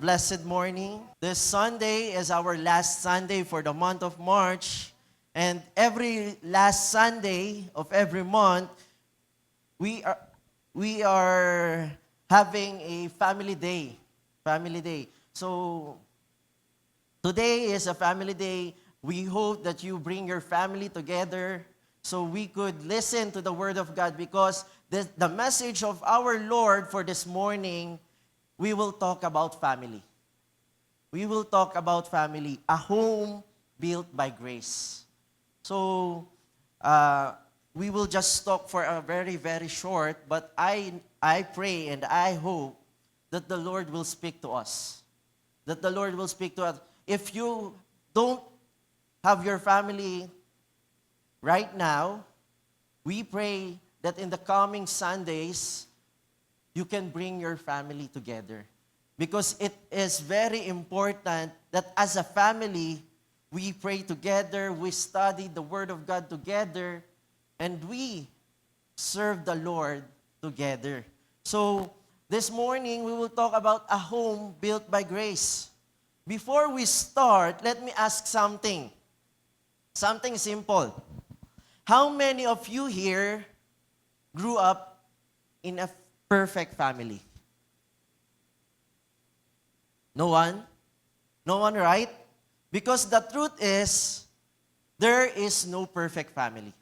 blessed morning. This Sunday is our last Sunday for the month of March. And every last Sunday of every month, we are having a family day. Family day. So today is a family day. We hope that you bring your family together so we could listen to the Word of God, because the message of our Lord for this morning, we will talk about family. We will talk about family, a home built by grace. So, we will just talk for a very, very short, but I pray and I hope that the Lord will speak to us. That the Lord will speak to us. If you don't have your family right now, we pray that in the coming Sundays, you can bring your family together. Because it is very important that as a family, we pray together, we study the Word of God together, and we serve the Lord together. So, this morning, we will talk about a home built by grace. Before we start, let me ask something. Something simple. How many of you here grew up in a perfect family? No one? No one, right? Because the truth is, there is no perfect family.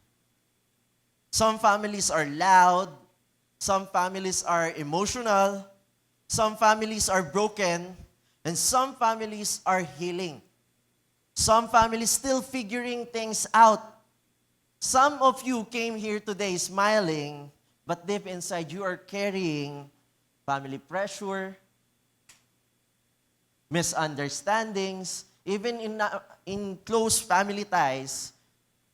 Some families are loud, some families are emotional, some families are broken, and some families are healing. Some families still figuring things out. Some of you came here today smiling, but deep inside you are carrying family pressure, misunderstandings. Even in close family ties,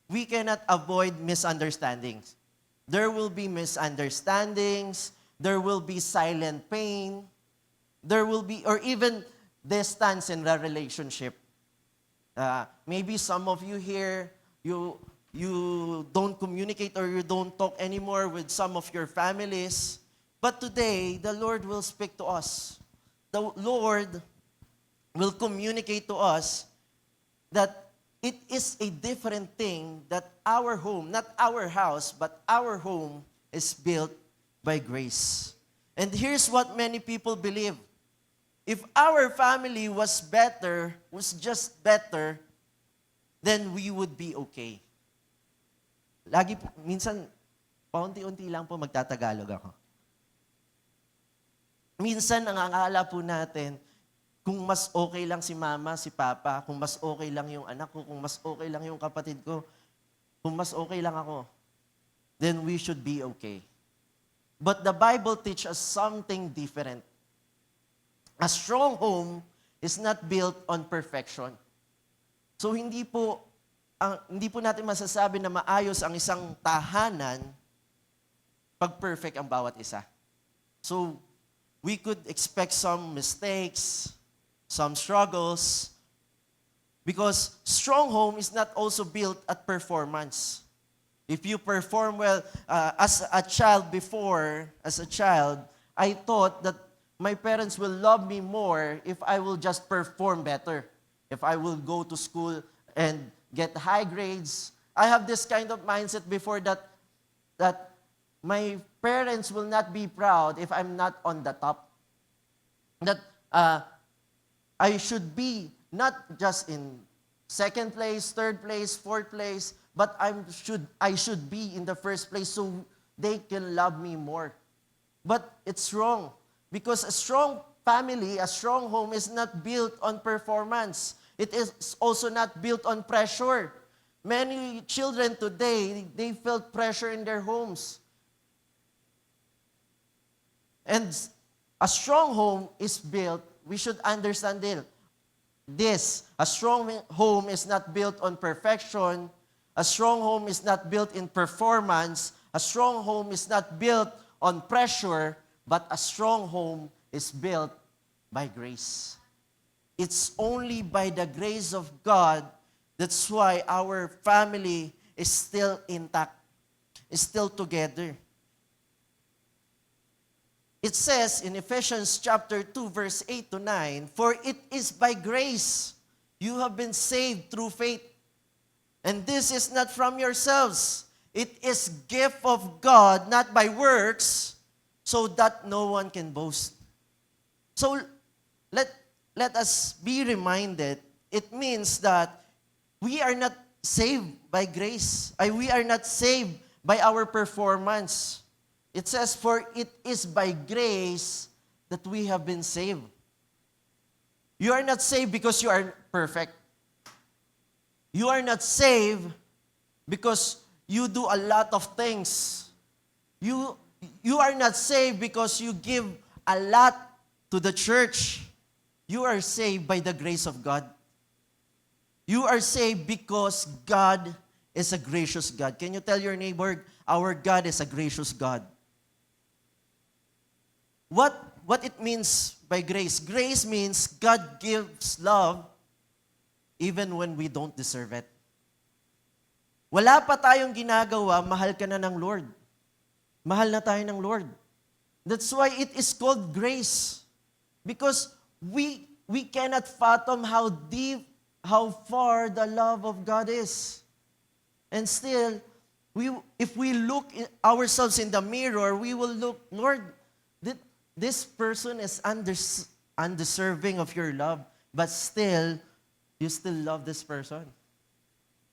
we cannot avoid misunderstandings. There will be misunderstandings, there will be silent pain, there will be, or even distance in the relationship. Maybe some of you here, you don't communicate or you don't talk anymore with some of your families. But today, the Lord will speak to us. The Lord will communicate to us that it is a different thing, that our home, not our house, but our home is built by grace. And here's what many people believe. If our family was just better, then we would be okay. Minsan, paunti-unti lang po magtatagalog ako. Minsan, ang akala po natin, kung mas okay lang si mama, si papa, kung mas okay lang yung anak ko, kung mas okay lang yung kapatid ko, kung mas okay lang ako, then we should be okay. But the Bible teaches us something different. A strong home is not built on perfection. So hindi po natin masasabi na maayos ang isang tahanan pag perfect ang bawat isa. So we could expect some mistakes, some struggles, because strong home is not also built at performance. If you perform well, as a child, I thought that my parents will love me more if I will just perform better. If I will go to school and get high grades. I have this kind of mindset before that my parents will not be proud if I'm not on the top. That I should be not just in second place, third place, fourth place, but I should be in the first place so they can love me more. But it's wrong, because a strong family, a strong home is not built on performance. It is also not built on pressure. Many children today, they felt pressure in their homes. And a strong home is built, we should understand this. A strong home is not built on perfection. A strong home is not built in performance. A strong home is not built on pressure, but a strong home is built by grace. It's only by the grace of God, that's why our family is still intact, is still together. It says in Ephesians chapter 2, verse 8 to 9, "For it is by grace you have been saved through faith. And this is not from yourselves. It is gift of God, not by works, so that no one can boast." So let us be reminded, it means that we are not saved by grace. We are not saved by our performance. It says, "For it is by grace that we have been saved." You are not saved because you are perfect. You are not saved because you do a lot of things. You are not saved because you give a lot to the church. You are saved by the grace of God. You are saved because God is a gracious God. Can you tell your neighbor, our God is a gracious God? What it means by grace? Grace means God gives love even when we don't deserve it. Wala pa tayong ginagawa, mahal ka na ng Lord. Mahal na tayo ng Lord. That's why it is called grace. Because we cannot fathom how deep, how far the love of God is. And still, if we look ourselves in the mirror, we will look, Lord, this person is undeserving of your love, but still, you still love this person.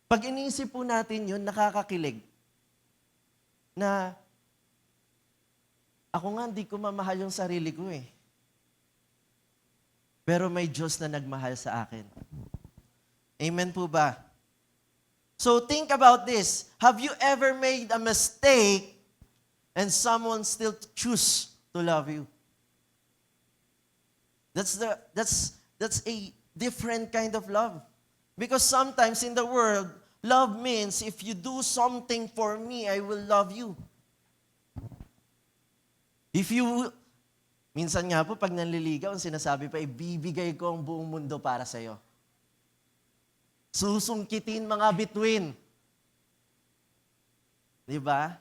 Pag iniisip po natin yun, nakakakilig. Na, ako nga, hindi ko mamahal yung sarili ko eh. Pero may Diyos na nagmahal sa akin. Amen po ba? So think about this. Have you ever made a mistake and someone still choose to love you? That's a different kind of love. Because sometimes in the world, love means if you do something for me, I will love you. Minsan nga po, pag nanliligaw, ang sinasabi pa, ibibigay ko ang buong mundo para sa'yo. Susungkitin mga bituin. Di ba?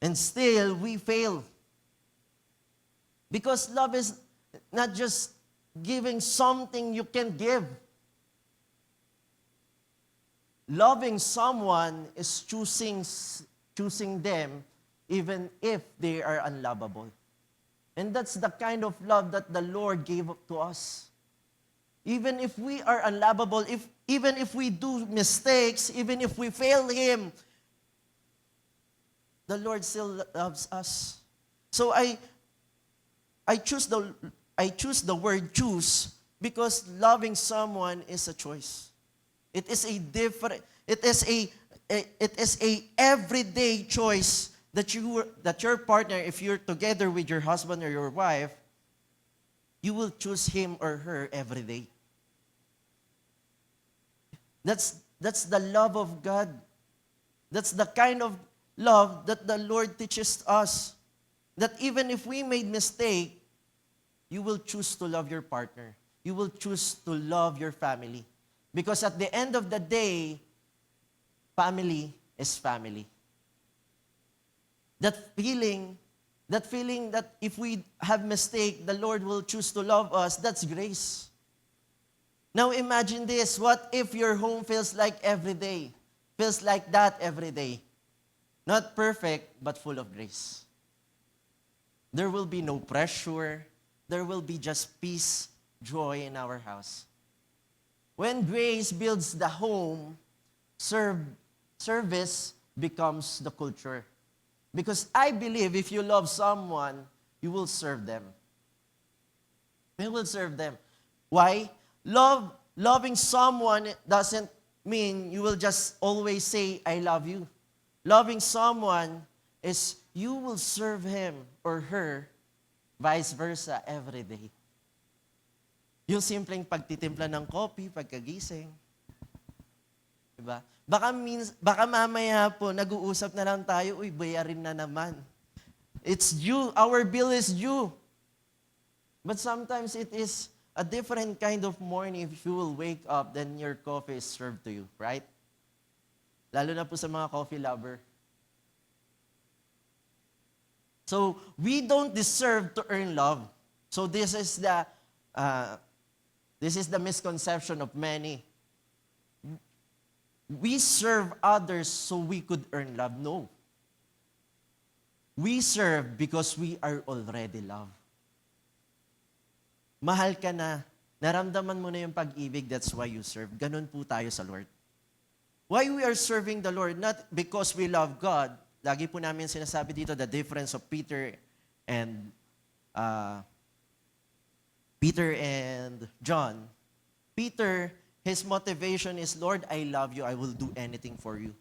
And still, we fail. Because love is not just giving something you can give. Loving someone is choosing them even if they are unlovable. And that's the kind of love that the Lord gave to us. Even if we are unlovable, even if we do mistakes, even if we fail Him, the Lord still loves us. So I choose the word choose because loving someone is a choice. It is a everyday choice that your partner, if you're together with your husband or your wife, you will choose him or her every day. That's the love of God. That's the kind of love that the Lord teaches us. That even if we made mistake, you will choose to love your partner. You will choose to love your family. Because at the end of the day, family is family. That feeling that if we have mistake, the Lord will choose to love us, that's grace. Now imagine this, what if your home feels like every day? Feels like that every day. Not perfect, but full of grace. There will be no pressure. There will be just peace, joy in our house. When grace builds the home, service becomes the culture. Because I believe if you love someone, you will serve them. You will serve them. Why? Loving someone doesn't mean you will just always say, I love you. Loving someone is you will serve him or her, vice versa, every day. Yung simpleng pagtitimpla ng coffee, pagkagising. Diba? Baka mamaya po, nag-uusap na lang tayo, uy, bayarin na naman. It's due. Our bill is due. But sometimes it is a different kind of morning if you will wake up, then your coffee is served to you, right? Lalo na po sa mga coffee lover. So we don't deserve to earn love. So this is the misconception of many. We serve others so we could earn love. No. We serve because we are already loved. Mahal ka na, naramdaman mo na yung pag-ibig, that's why you serve. Ganun po tayo sa Lord. Why we are serving the Lord? Not because we love God. Lagi po namin sinasabi dito the difference of Peter and John. Peter, his motivation is, Lord, I love you. I will do anything for you.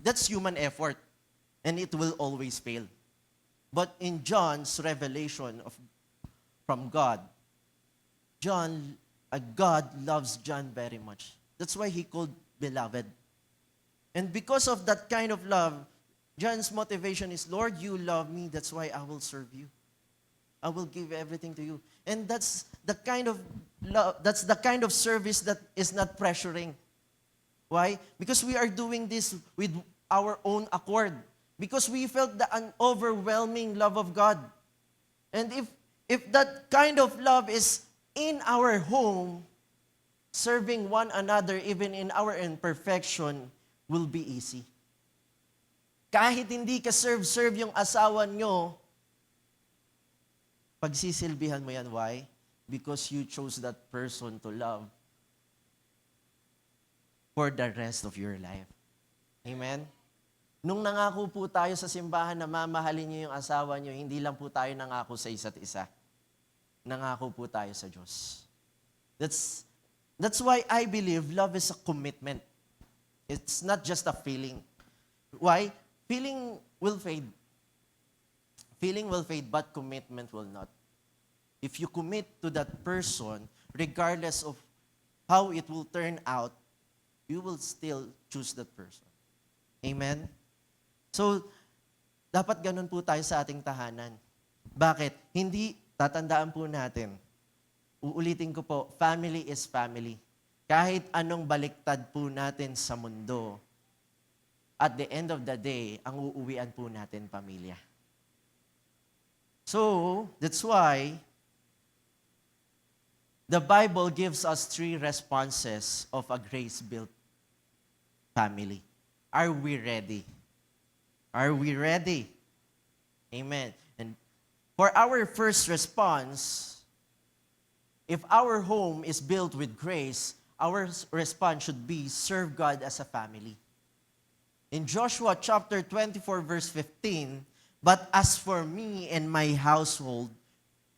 That's human effort, and it will always fail. But in John's revelation from God, God loves John very much. That's why he called beloved. And because of that kind of love, John's motivation is, Lord, you love me, that's why I will serve you. I will give everything to you. And that's the kind of love, that's the kind of service that is not pressuring. Why? Because we are doing this with our own accord. Because we felt the overwhelming love of God. And if that kind of love is in our home, serving one another even in our imperfection will be easy. Kahit hindi ka serve yung asawa nyo, pagsisilbihan mo yan. Why? Because you chose that person to love for the rest of your life. Amen? Nung nangako po tayo sa simbahan na mamahalin niyo yung asawa niyo, hindi lang po tayo nangako sa isa't isa. Nangako po tayo sa Diyos. That's why I believe love is a commitment. It's not just a feeling. Why? Feeling will fade. Feeling will fade, but commitment will not. If you commit to that person, regardless of how it will turn out, you will still choose that person. Amen? So, dapat ganun po tayo sa ating tahanan. Bakit? Hindi, tatandaan po natin, uulitin ko po, family is family. Kahit anong baliktad po natin sa mundo, at the end of the day, ang uuwian po natin, pamilya. So, that's why the Bible gives us 3 responses of a grace-built family. Are we ready? Are we ready? Amen. And for our first response, if our home is built with grace, our response should be serve God as a family. In Joshua chapter 24, verse 15, but as for me and my household,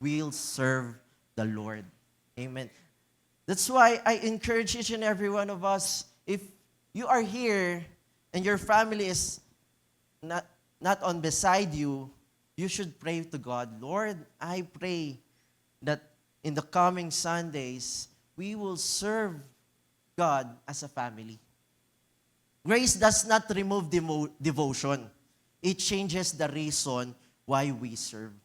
we'll serve the Lord. Amen. That's why I encourage each and every one of us, if you are here and your family is not on beside you, you should pray to God, Lord, I pray that in the coming Sundays, we will serve God as a family. Grace does not remove devotion. It changes the reason why we serve.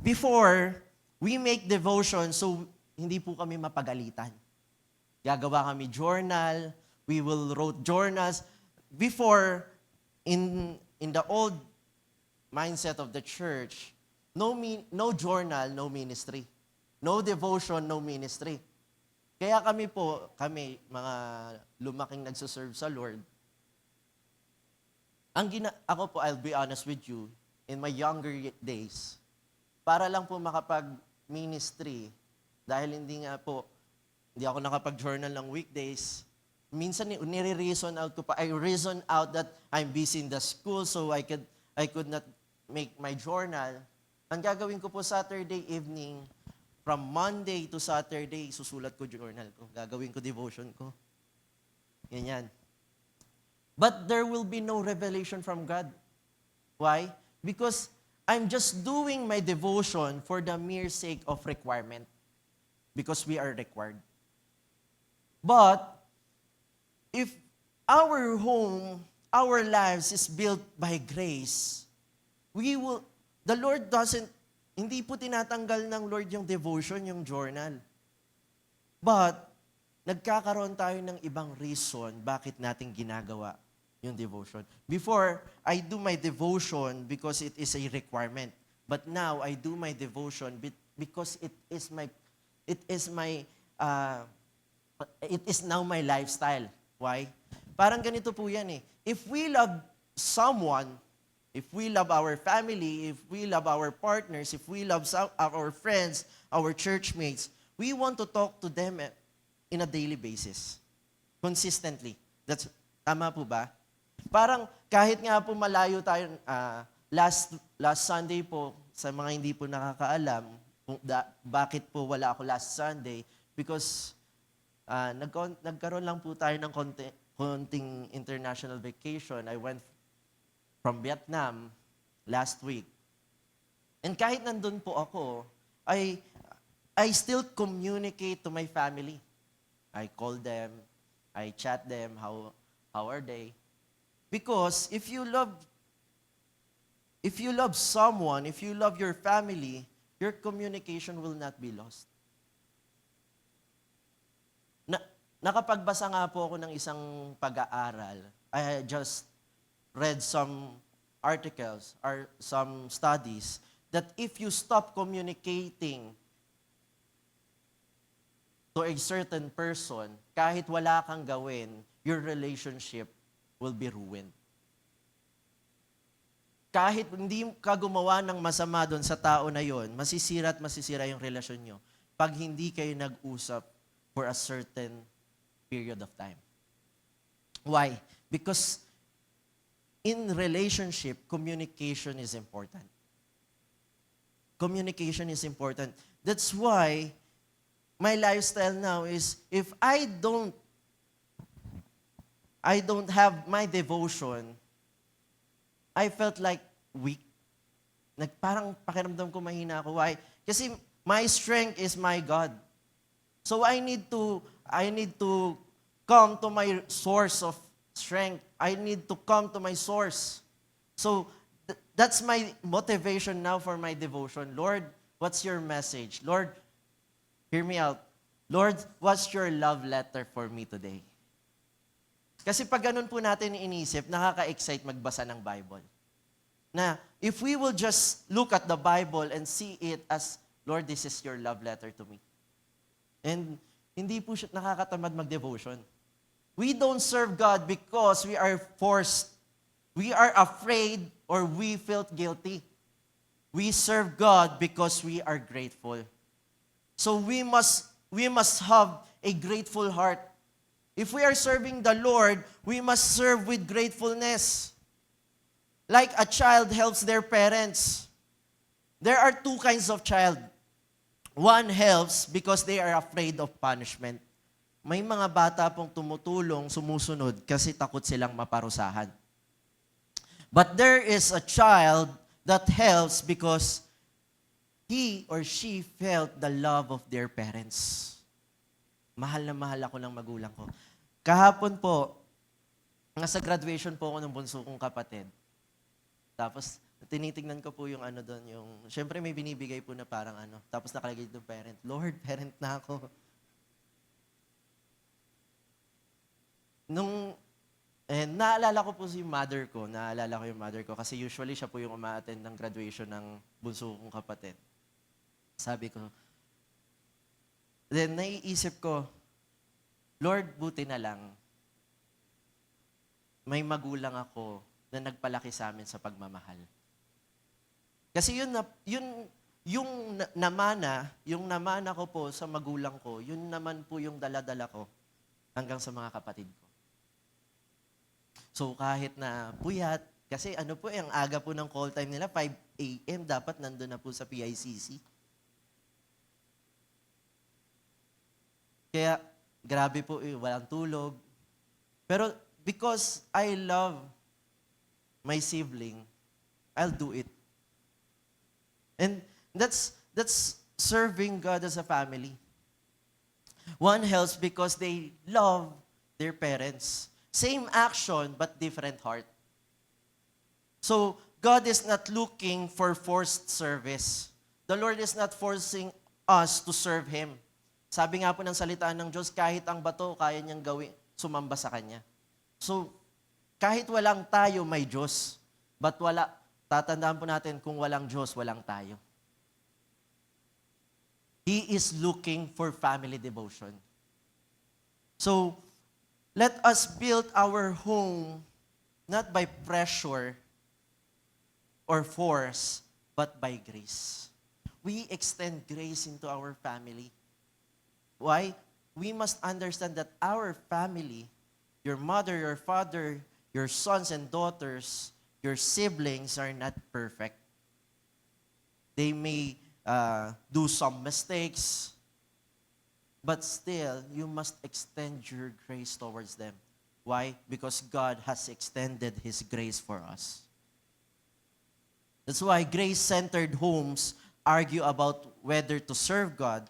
Before, we make devotion so hindi po kami mapagalitan. Gagawa kami journal, we will write journals. Before, in the old mindset of the church, no journal, no ministry. No devotion, no ministry. Kaya kami mga lumaking nagsaserve sa Lord, ako po, I'll be honest with you, in my younger days, para lang po makapag-ministry, dahil hindi ako nakapag-journal ng weekdays, minsan nire-reason out ko pa, I reason out that I'm busy in the school, so I could not make my journal. Ang gagawin ko po Saturday evening, from Monday to Saturday, susulat ko journal ko. Gagawin ko devotion ko. Ganyan. But there will be no revelation from God. Why? Because I'm just doing my devotion for the mere sake of requirement. Because we are required. But, if our home, our lives is built by grace, the Lord hindi po tinatanggal ng Lord yung devotion, yung journal. But, nagkakaroon tayo ng ibang reason bakit natin ginagawa. yung devotion. Before, I do my devotion because it is a requirement. But now, I do my devotion because it is my, uh, it is now my lifestyle. Why? Parang ganito po yan eh. If we love someone, if we love our family, if we love our partners, if we love our friends, our churchmates, we want to talk to them in a daily basis. Consistently. Tama po ba? Parang kahit nga po malayo tayo, last Sunday po, sa mga hindi po nakakaalam, bakit po wala ako last Sunday, because nagkaroon lang po tayo ng konting international vacation. I went from Vietnam last week. And kahit nandun po ako, I still communicate to my family. I call them, I chat them, how are they? Because if you love someone, if you love your family, your communication will not be lost. Nakapagbasa nga po ako ng isang pag-aaral. I just read some articles or some studies that if you stop communicating to a certain person, kahit wala kang gawin, your relationship will be ruined. Kahit hindi ka gumawa ng masama doon sa tao na yon, masisira at masisira yung relasyon nyo pag hindi kayo nag-usap for a certain period of time. Why? Because in relationship, communication is important. Communication is important. That's why my lifestyle now is if I don't have my devotion, I felt like weak. Parang pakiramdam ko mahina ako. Why? Kasi my strength is my God. So I need to come to my source of strength. I need to come to my source. So that's my motivation now for my devotion. Lord, what's your message? Lord, hear me out. Lord, what's your love letter for me today? Kasi pag ganun po natin inisip, nakaka-excite magbasa ng Bible. Na if we will just look at the Bible and see it as, Lord, this is your love letter to me. And hindi po siya nakakatamad mag-devotion. We don't serve God because we are forced. We are afraid or we felt guilty. We serve God because we are grateful. So we must have a grateful heart. If we are serving the Lord, we must serve with gratefulness. Like a child helps their parents. There are two kinds of child. One helps because they are afraid of punishment. May mga bata pong tumutulong, sumusunod kasi takot silang maparusahan. But there is a child that helps because he or she felt the love of their parents. Mahal na mahal ako ng magulang ko. Kahapon po, nasa graduation po ako ng bunso kong kapatid. Tapos, tinitingnan ko po yung doon, syempre may binibigay po na parang tapos nakalagay doon parent. Lord, parent na ako. Naalala ko po yung mother ko kasi usually siya po yung uma-attend ng graduation ng bunso kong kapatid. Sabi ko, then naiisip ko, Lord, buti na lang, may magulang ako na nagpalaki sa amin sa pagmamahal. Kasi yung namana ko po sa magulang ko, yun naman po yung dala-dala ko hanggang sa mga kapatid ko. So kahit na puyat, kasi ang aga po ng call time nila, 5 a.m. dapat nandun na po sa PICC. Kaya grabe po, walang tulog. Pero because I love my sibling, I'll do it. And that's serving God as a family. One helps because they love their parents. Same action, but different heart. So, God is not looking for forced service. The Lord is not forcing us to serve Him. Sabi nga po ng salita ng Diyos, kahit ang bato, kaya niyang gawin, sumamba sa Kanya. So, Kahit walang tayo, may Diyos. But tatandaan po natin, kung walang Diyos, walang tayo. He is looking for family devotion. So, let us build our home not by pressure or force, but by grace. We extend grace into our family. Why? We must understand that our family, your mother, your father, your sons and daughters, your siblings are not perfect. They may do some mistakes, but still, you must extend your grace towards them. Why? Because God has extended His grace for us. That's why grace-centered homes argue about whether to serve God.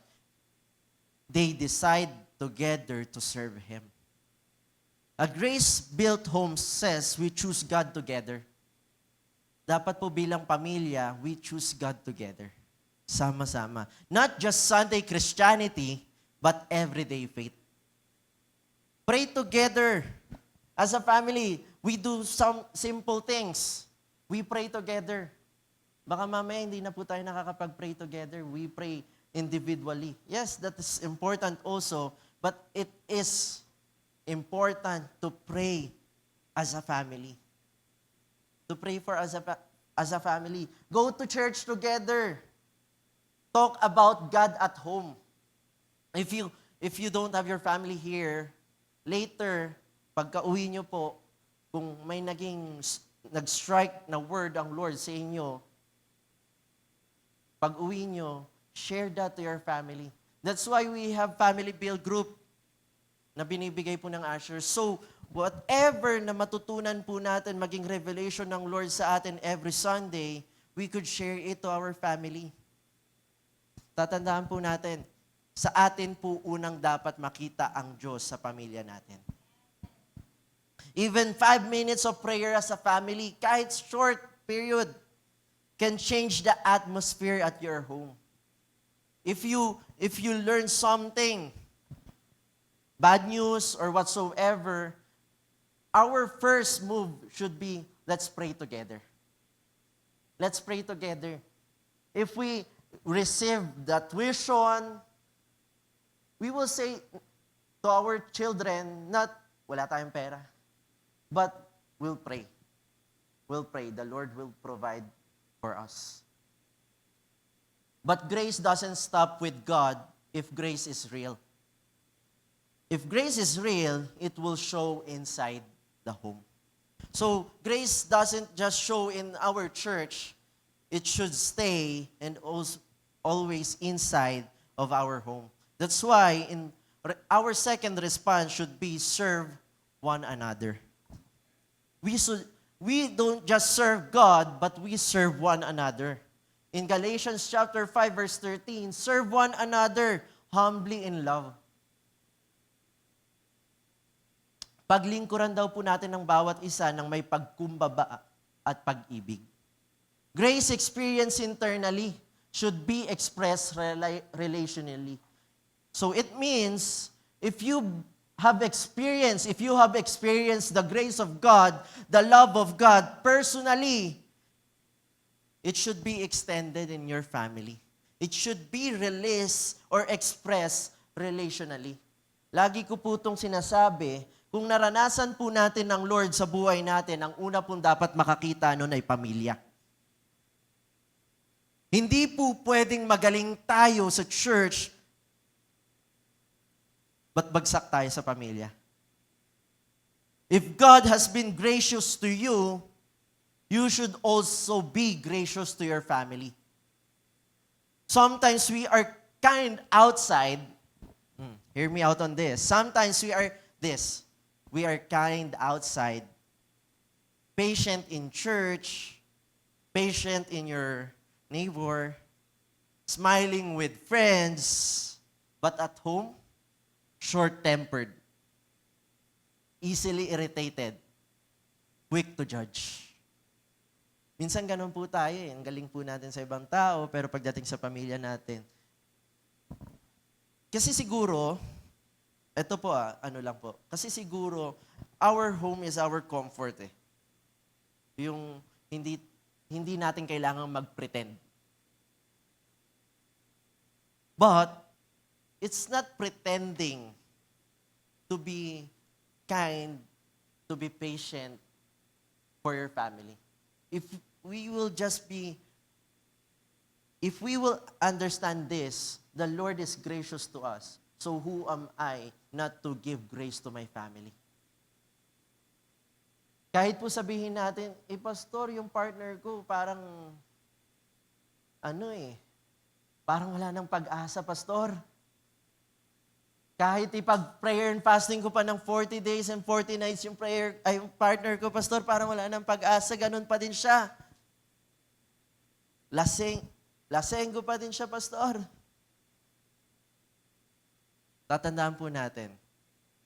They decide together to serve Him. A grace-built home says we choose God together. Dapat po bilang pamilya, we choose God together. Sama-sama. Not just Sunday Christianity, but everyday faith. Pray together. As a family, we do some simple things. We pray together. Baka mamaya hindi na po tayo nakakapag-pray together. We pray individually. Yes, that is important also, but it is important to pray as a family. To pray for as a family. Go to church together. Talk about God at home. If you don't have your family here, later, pagka-uwi nyo po, kung may nag-strike na word ang Lord sa inyo, pag-uwi nyo, share that to your family. That's why we have family build group na binibigay po ng Asher. So, whatever na matutunan po natin, maging revelation ng Lord sa atin every Sunday, we could share it to our family. Tatandaan po natin, sa atin po unang dapat makita ang Diyos sa pamilya natin. Even 5 minutes of prayer as a family, kahit short period, can change the atmosphere at your home. If you learn something, bad news or whatsoever, our first move should be, let's pray together. Let's pray together. If we receive the tuition, we will say to our children, not, wala tayong pera, but we'll pray. We'll pray. The Lord will provide for us. But grace doesn't stop with God if grace is real. If grace is real, it will show inside the home. So, grace doesn't just show in our church, it should stay and also always inside of our home. That's why our second response should be serve one another. We don't just serve God, but we serve one another. In Galatians chapter 5 verse 13, serve one another humbly in love. Paglingkuran daw po natin ng bawat isa ng may pagkumbaba at pag-ibig. Grace experience internally should be expressed relationally. So it means, if you have experienced the grace of God, the love of God personally, it should be extended in your family. It should be released or expressed relationally. Lagi ko po itong sinasabi, kung naranasan po natin ng Lord sa buhay natin, ang una pong dapat makakita nun ay pamilya. Hindi po pwedeng magaling tayo sa church, but bagsak tayo sa pamilya. If God has been gracious to you, you should also be gracious to your family. Sometimes we are kind outside. Hear me out on this. Sometimes we are this. We are kind outside, patient in church, patient in your neighbor, smiling with friends, but at home, short-tempered, easily irritated, quick to judge. Minsan ganun po tayo eh. Ang galing po natin sa ibang tao, pero pagdating sa pamilya natin. Kasi siguro, ito po ano lang po. Kasi siguro, our home is our comfort eh. Yung hindi natin kailangang mag-pretend. But it's not pretending to be kind, to be patient for your family. If we will just be, if we will understand this, the Lord is gracious to us. So who am I not to give grace to my family? Kahit po sabihin natin, pastor, yung partner ko parang, parang wala nang pag-asa, pastor. Kahit ipag-prayer and fasting ko pa ng 40 days and 40 nights yung yung partner ko, pastor, parang wala nang pag-asa, ganun pa din siya. Laseng ko pa din siya, pastor. Tatandaan po natin,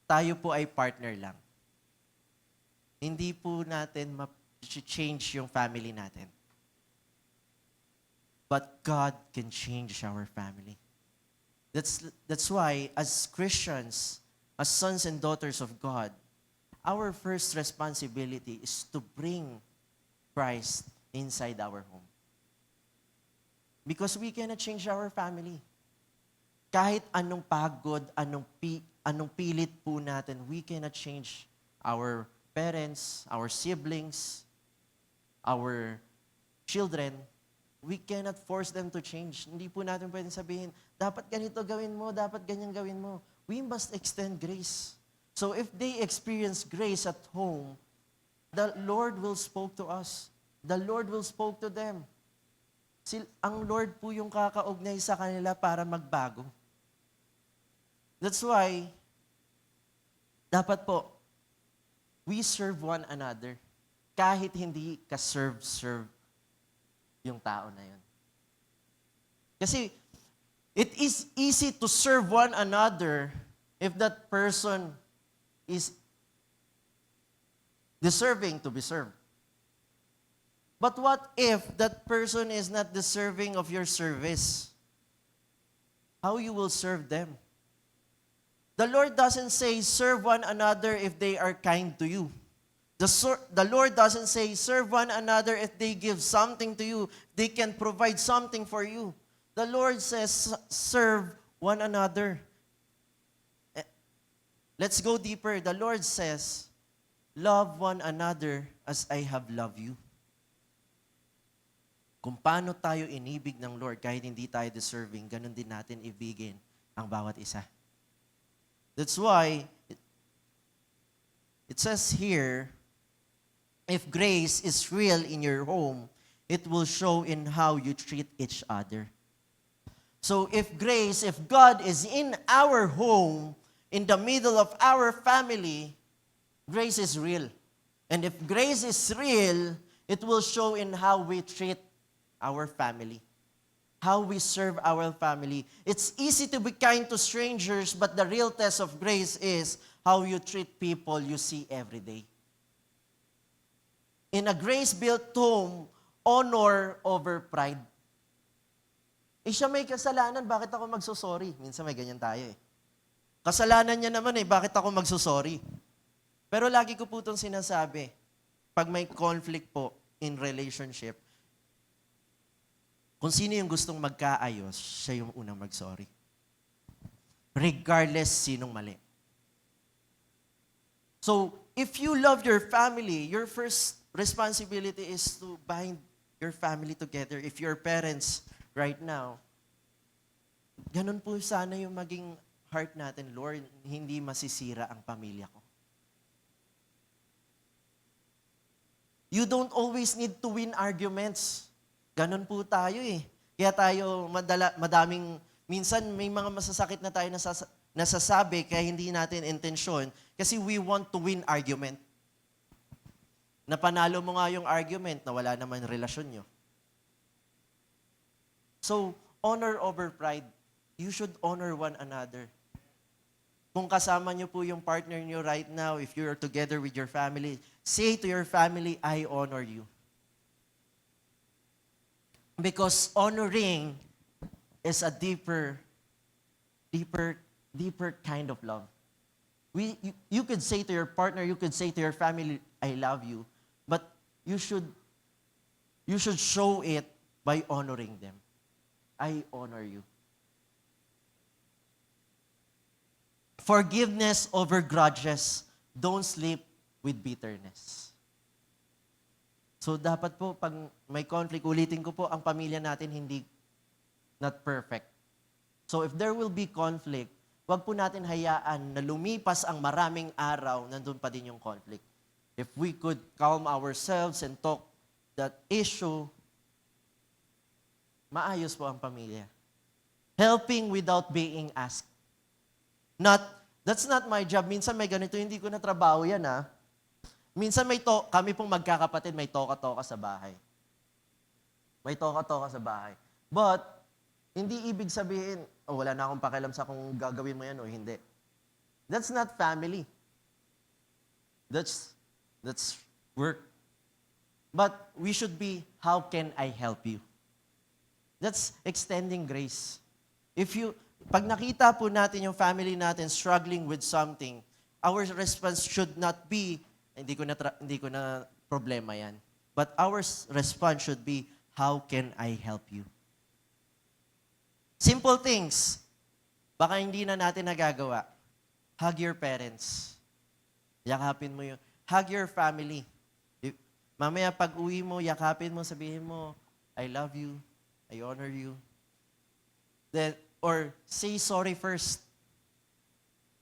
tayo po ay partner lang. Hindi po natin ma-change yung family natin. But God can change our family. That's why, as Christians, as sons and daughters of God, our first responsibility is to bring Christ inside our home. Because we cannot change our family. Kahit anong pagod, anong pilit po natin, we cannot change our parents, our siblings, our children. We cannot force them to change. Hindi po natin pwedeng sabihin, dapat ganito gawin mo, dapat ganyan gawin mo. We must extend grace. So if they experience grace at home, the Lord will speak to us. The Lord will speak to them. Ang Lord po yung kakaugnay sa kanila para magbago. That's why, dapat po, we serve one another. Kahit hindi ka serve yung tao na yun. Kasi, it is easy to serve one another if that person is deserving to be served. But what if that person is not deserving of your service? How you will serve them? The Lord doesn't say, serve one another if they are kind to you. The Lord doesn't say, serve one another if they give something to you, they can provide something for you. The Lord says, serve one another. Let's go deeper. The Lord says, love one another as I have loved you. Kung paano tayo inibig ng Lord kahit hindi tayo deserving, ganun din natin ibigin ang bawat isa. That's why it says here, if grace is real in your home, it will show in how you treat each other. So if God is in our home, in the middle of our family, grace is real. And if grace is real, it will show in how we treat our family. How we serve our family. It's easy to be kind to strangers, but the real test of grace is how you treat people you see every day. In a grace-built home, honor over pride. Siya may kasalanan, bakit ako magsusorry? Minsan may ganyan tayo eh. Kasalanan niya naman eh, bakit ako magsusorry? Pero lagi ko po itong sinasabi, pag may conflict po in relationship, kung sino yung gustong magkaayos, siya yung unang mag-sorry. Regardless sinong mali. So, if you love your family, your first responsibility is to bind your family together. If your parents right now, ganun po sana yung maging heart natin, Lord, hindi masisira ang pamilya ko. You don't always need to win arguments. Ganon po tayo eh. Kaya tayo minsan may mga masasakit na tayo nasasabi kaya hindi natin intensyon kasi we want to win argument. Napanalo mo nga yung argument na wala naman relasyon nyo. So, honor over pride. You should honor one another. Kung kasama nyo po yung partner nyo right now, if you're together with your family, say to your family, I honor you. Because honoring is a deeper kind of love. You could say to your partner, you could say to your family, I love you. But you should show it by honoring them. I honor you. Forgiveness over grudges. Don't sleep with bitterness. So dapat po, pag may conflict, ulitin ko po, ang pamilya natin not perfect. So if there will be conflict, wag po natin hayaan na lumipas ang maraming araw, nandun pa din yung conflict. If we could calm ourselves and talk that issue, maayos po ang pamilya. Helping without being asked. That's not my job. Minsan may ganito, hindi ko na trabaho yan Minsan kami pong magkakapatid, may toka-toka sa bahay. May toka-toka sa bahay. But, hindi ibig sabihin, wala na akong pakialam sa kung gagawin mo yan o hindi. That's not family. That's work. But we should be, how can I help you? That's extending grace. Pag nakita po natin yung family natin struggling with something, our response should not be, hindi ko na problema yan. But our response should be, how can I help you? Simple things. Baka hindi na natin nagagawa. Hug your parents. Yakapin mo yun. Hug your family. Mamaya pag uwi mo, yakapin mo, sabihin mo, I love you, I honor you. Or say sorry first.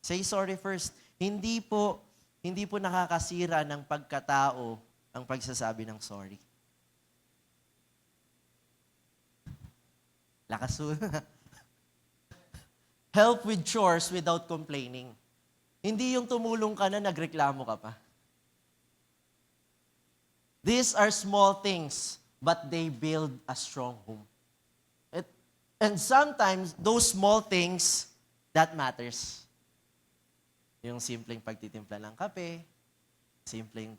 Say sorry first. Hindi po nakakasira ng pagkatao ang pagsasabi ng sorry. Lakas po. Help with chores without complaining. Hindi yung tumulong ka na nagreklamo ka pa. These are small things, but they build a strong home. And sometimes, those small things, that matters. Yung simpleng pagtitimpla ng kape, simpleng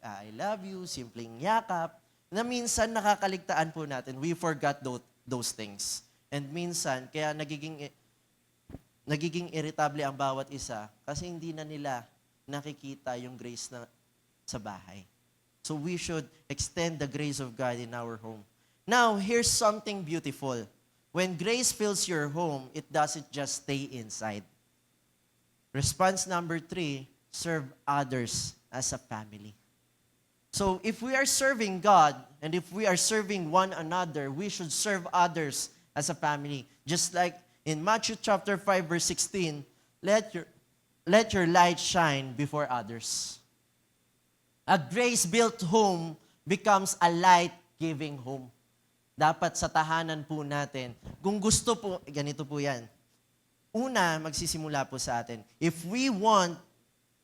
I love you, simpleng yakap, na minsan nakakaligtaan po natin. We forgot those things. And minsan, kaya nagiging irritable ang bawat isa kasi hindi na nila nakikita yung grace na sa bahay. So we should extend the grace of God in our home. Now, here's something beautiful. When grace fills your home, it doesn't just stay inside. Response number 3, serve others as a family. So if we are serving God, and if we are serving one another, we should serve others as a family. Just like in Matthew chapter 5, verse 16, let your light shine before others. A grace-built home becomes a light-giving home. Dapat sa tahanan po natin, kung gusto po, ganito po yan. Una, magsisimula po sa atin. If we want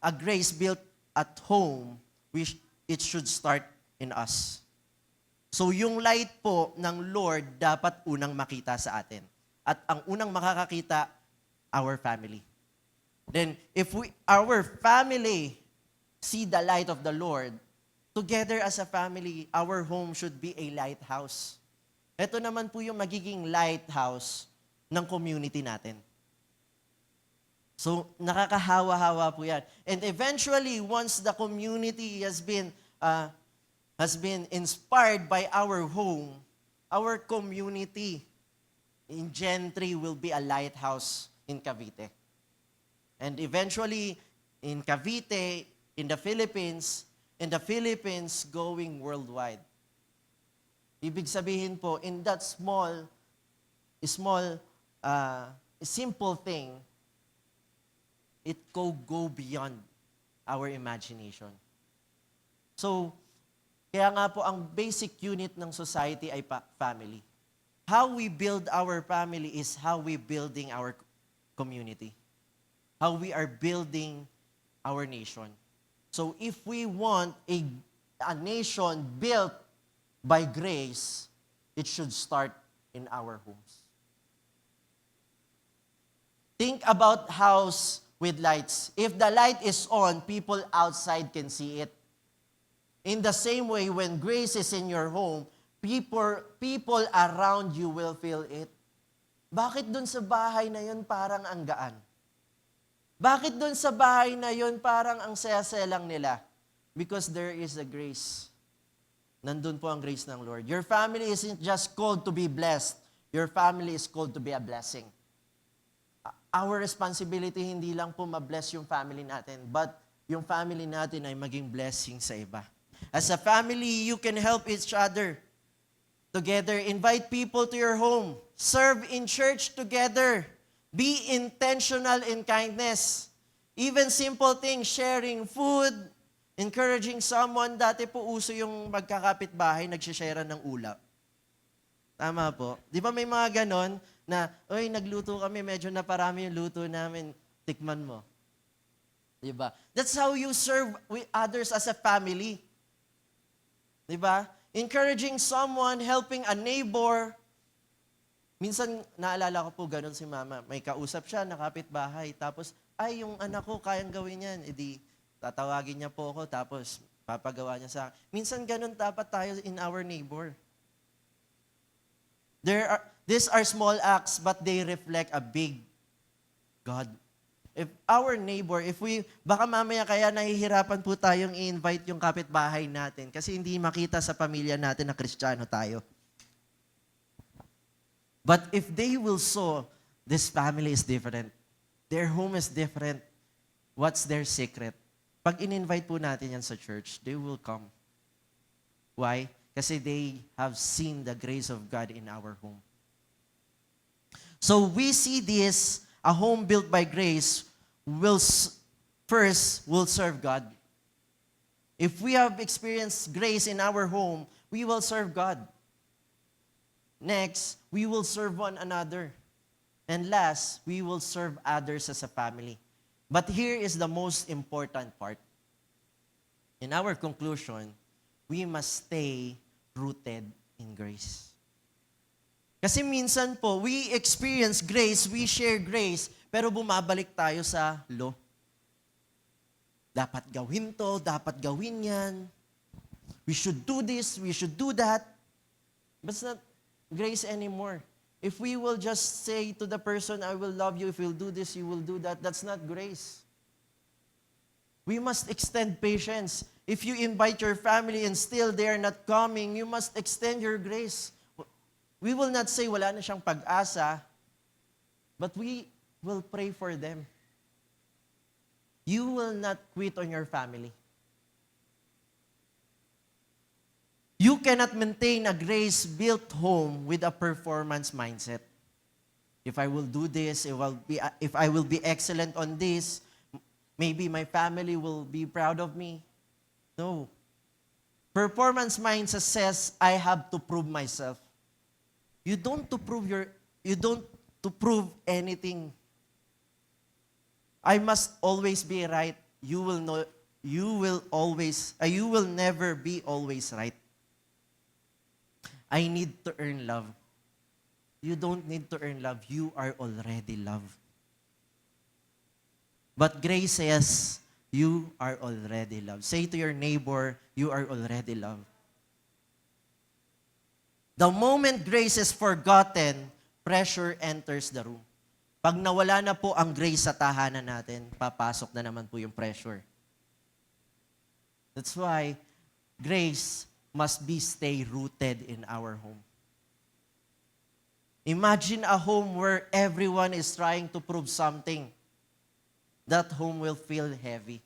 a grace built at home, it should start in us. So yung light po ng Lord dapat unang makita sa atin. At ang unang makakakita, our family. Then, if our family see the light of the Lord, together as a family, our home should be a lighthouse. Ito naman po yung magiging lighthouse ng community natin. So, nakakahawa-hawa po yan. And eventually, once the community has been inspired by our home, our community in Gentry will be a lighthouse in Cavite. And eventually, in Cavite, in the Philippines going worldwide. Ibig sabihin po, in that simple thing, it go beyond our imagination. So, kaya nga po, ang basic unit ng society ay family. How we build our family is how we building our community. How we are building our nation. So, if we want a nation built by grace, it should start in our homes. Think about house with lights. If the light is on, people outside can see it. In the same way, when grace is in your home, people around you will feel it. Bakit dun sa bahay na yun parang ang gaan? Bakit doon sa bahay na yon parang ang saya-saya lang nila? Because there is a grace. Nandun po ang grace ng Lord. Your family isn't just called to be blessed. Your family is called to be a blessing. Our responsibility hindi lang po ma-bless yung family natin, but yung family natin ay maging blessing sa iba. As a family, you can help each other together. Invite people to your home. Serve in church together. Be intentional in kindness. Even simple things, sharing food, encouraging someone. Dati po uso yung magkakapit-bahay, nagsisharean ng ulap. Tama po. Di ba may mga ganon na, oy, nagluto kami, medyo naparami yung luto namin, tikman mo. Di ba? That's how you serve with others as a family. Di ba? Encouraging someone, helping a neighbor. Minsan, naalala ko po ganun si mama. May kausap siya, nakapit-bahay. Tapos, ay, yung anak ko, kayang gawin yan. E di, tatawagin niya po ako, tapos papagawa niya sa akin. Minsan ganun dapat tayo in our neighbor. These are small acts, but they reflect a big God. If our neighbor, baka mamaya kaya nahihirapan po tayong i-invite yung kapitbahay natin kasi hindi makita sa pamilya natin na Kristiyano tayo. But if they will saw, this family is different. Their home is different. What's their secret? Pag in-invite po natin yan sa church, they will come. Why? Kasi they have seen the grace of God in our home. So we see this, a home built by grace will serve God. If we have experienced grace in our home, we will serve God. Next, we will serve one another. And last, we will serve others as a family. But here is the most important part. In our conclusion, we must stay rooted in grace. Kasi minsan po, we experience grace, we share grace, pero bumabalik tayo sa law. Dapat gawin to, dapat gawin yan. We should do this, we should do that. But it's not grace anymore. If we will just say to the person, I will love you, if you'll do this, you will do that, that's not grace. We must extend patience. If you invite your family and still they are not coming, you must extend your grace. We will not say wala na siyang pag-asa, but we will pray for them. You will not quit on your family. You cannot maintain a grace-built home with a performance mindset. If I will do this, if I will be excellent on this, maybe my family will be proud of me. No. Performance mindset says, I have to prove myself. You don't to prove anything. I must always be right. You will never be always right. I need to earn love. You don't need to earn love. You are already loved. But grace says, you are already loved. Say to your neighbor, you are already loved. The moment grace is forgotten, pressure enters the room. Pag nawala na po ang grace sa tahanan natin, papasok na naman po yung pressure. That's why grace must stay rooted in our home. Imagine a home where everyone is trying to prove something. That home will feel heavy.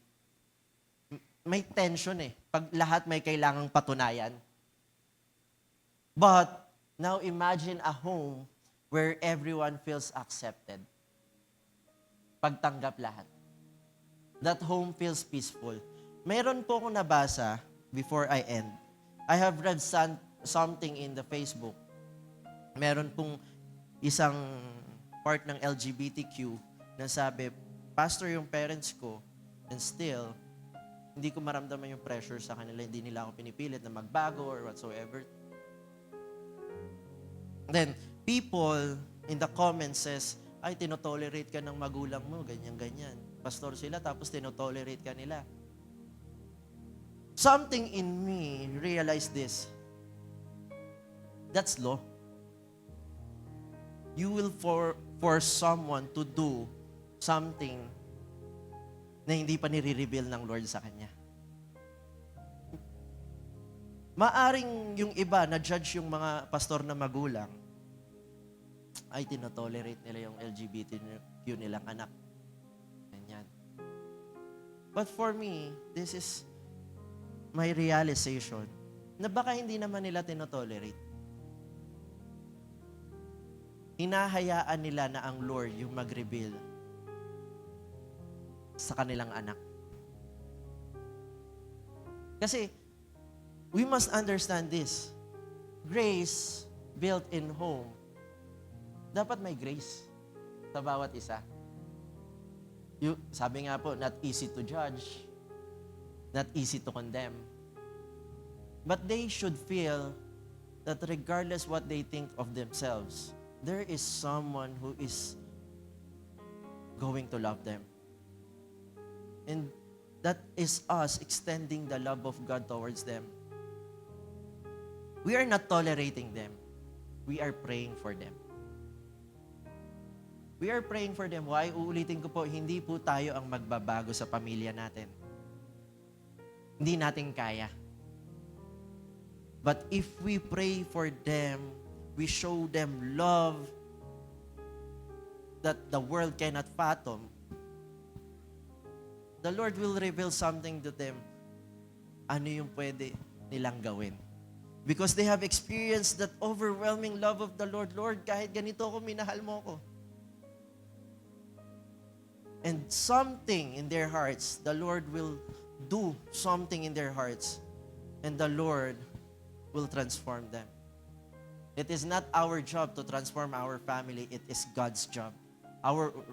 May tension pag lahat may kailangang patunayan. But now imagine a home where everyone feels accepted. Pagtanggap lahat. That home feels peaceful. Meron po akong nabasa before I end. I have read something in the Facebook. Meron pong isang part ng LGBTQ na sabi, Pastor, yung parents ko, and still, hindi ko maramdaman yung pressure sa kanila. Hindi nila ako pinipilit na magbago or whatsoever. Then, people in the comments says, ay, tinotolerate ka ng magulang mo, ganyan-ganyan. Pastor sila, tapos tinotolerate ka nila. Something in me realized this. That's law. You will force someone to do something na hindi pa nire-reveal ng Lord sa kanya. Maaring yung iba na judge yung mga pastor na magulang, ay tinotolerate nila yung LGBTQ nilang anak. Ganyan. But for me, this is my realization na baka hindi naman nila tinotolerate. Hinahayaan nila na ang Lord yung mag-reveal sa kanilang anak. Kasi, we must understand this. Grace built in home, dapat may grace sa bawat isa. Sabi nga po, not easy to judge, not easy to condemn. But they should feel that regardless what they think of themselves, there is someone who is going to love them. And that is us extending the love of God towards them. We are not tolerating them. We are praying for them. We are praying for them. Why? Uulitin ko po, hindi po tayo ang magbabago sa pamilya natin. Hindi natin kaya. But if we pray for them, we show them love that the world cannot fathom, the Lord will reveal something to them. Ano yung pwede nilang gawin? Because they have experienced that overwhelming love of the Lord. Lord, kahit ganito ako, minahal mo ko. And something in their hearts, the Lord will do something in their hearts. And the Lord will transform them. It is not our job to transform our family. It is God's job.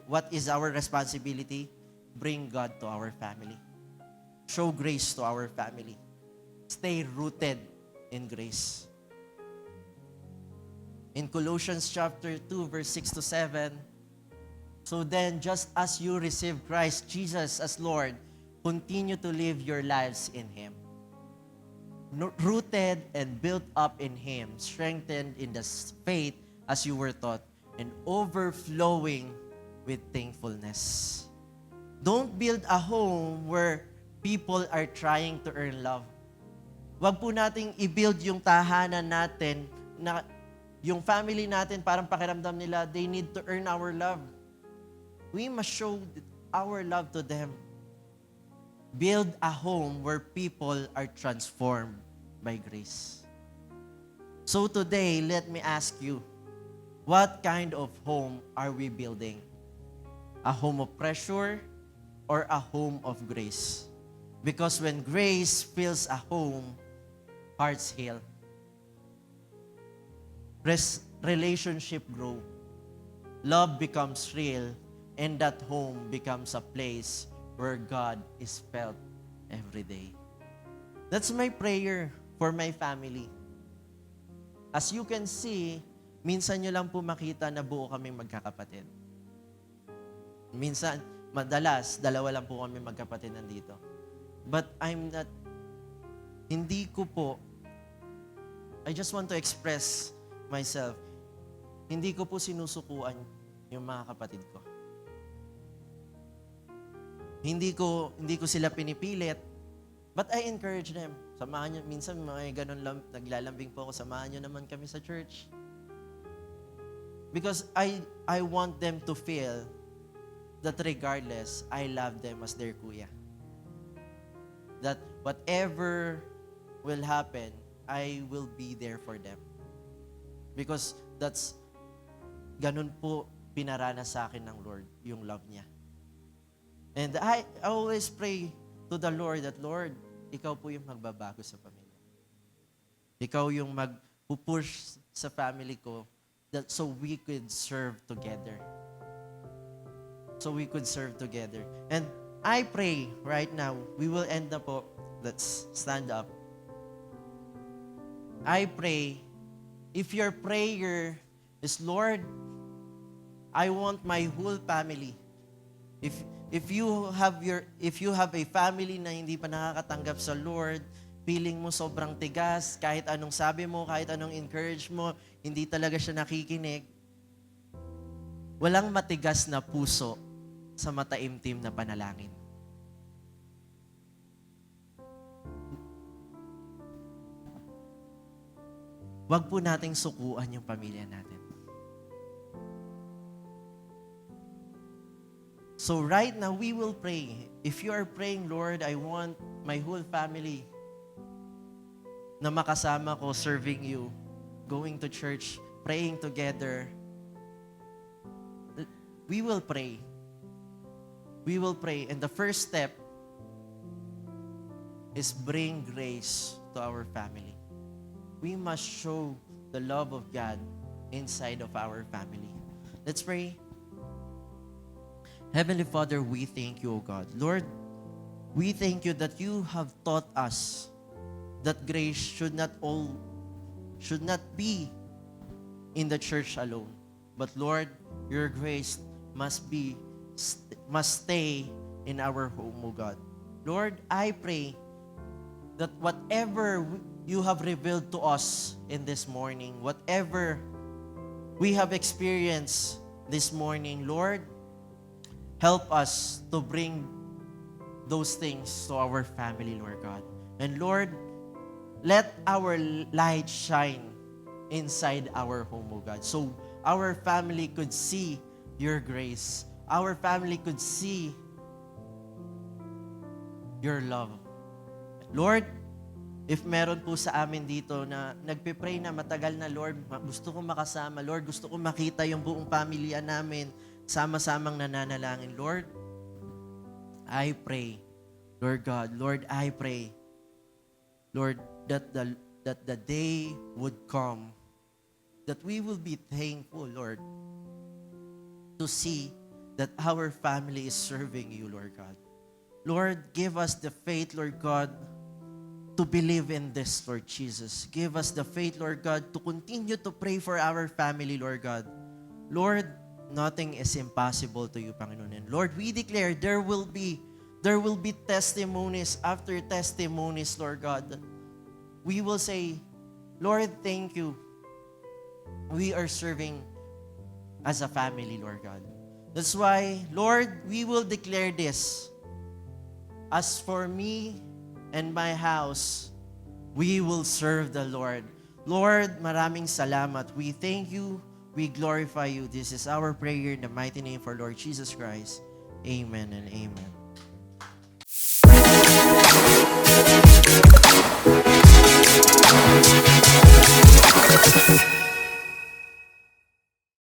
What is our responsibility? Bring God to our family. Show grace to our family. Stay rooted in grace. In Colossians chapter 2, verse 6 to 7, so then, just as you receive Christ Jesus as Lord, continue to live your lives in Him. Rooted and built up in Him, strengthened in the faith as you were taught, and overflowing with thankfulness. Don't build a home where people are trying to earn love. Wag po nating i-build yung tahanan natin na yung family natin parang pakiramdam nila they need to earn our love. We must show our love to them. Build a home where people are transformed by grace. So today, let me ask you, what kind of home are we building? A home of pressure or a home of grace? Because when grace fills a home, hearts heal. Relationship grow. Love becomes real, and that home becomes a place where God is felt every day. That's my prayer for my family. As you can see, minsan nyo lang po makita na buo kaming magkakapatid. Minsan, madalas, dalawa lang po kami magkapatid nandito. But hindi ko po, I just want to express myself, hindi ko po sinusukuan yung mga kapatid ko. Hindi ko sila pinipilit, but I encourage them. Samahan nyo, minsan may ganun naglalambing po ako, samahan nyo naman kami sa church. Because I want them to feel that regardless, I love them as their kuya. That whatever will happen, I will be there for them. Because ganun po pinaranas sa akin ng Lord, yung love niya. And I always pray to the Lord that, Lord, Ikaw po yung magbabago sa pamilya. Ikaw yung mag-push sa family ko so we could serve together. So we could serve together. And I pray right now, we will end na po. Let's stand up. I pray, if your prayer is, Lord, I want my whole family. If you have a family na hindi pa nakakatanggap sa Lord, feeling mo sobrang tigas, kahit anong sabi mo, kahit anong encourage mo, hindi talaga siya nakikinig. Walang matigas na puso sa mataimtim na panalangin. wag po nating sukuan yung pamilya natin. So right now, we will pray. If you are praying, Lord, I want my whole family na makasama ko serving you, going to church, praying together, we will pray. We will pray. And the first step is bring grace to our family. We must show the love of God inside of our family. Let's pray. Heavenly Father, we thank you, O God. Lord, we thank you that you have taught us that grace should not be in the church alone. But Lord, your grace must stay in our home, O God. Lord, I pray that whatever you have revealed to us in this morning, whatever we have experienced this morning, Lord, help us to bring those things to our family, Lord God. And Lord, let our light shine inside our home, O God, so our family could see your grace. Our family could see your love. Lord, if meron po sa amin dito na nagpipray na matagal na, Lord, gusto kong makasama, Lord, gusto kong makita yung buong pamilya namin, sama-samang nananalangin, Lord, I pray, Lord God, Lord, I pray, Lord, that the day would come, that we will be thankful, Lord, to see that our family is serving you, Lord God. Lord, give us the faith, Lord God, to believe in this, Lord Jesus. Give us the faith, Lord God, to continue to pray for our family, Lord God. Lord, nothing is impossible to you, Panginoon. And Lord, we declare there will be testimonies after testimonies, Lord God. We will say, Lord, thank you. We are serving as a family, Lord God. That's why, Lord, we will declare this. As for me and my house, we will serve the Lord. Lord, maraming salamat. We thank you. We glorify you. This is our prayer in the mighty name for Lord Jesus Christ. Amen and amen.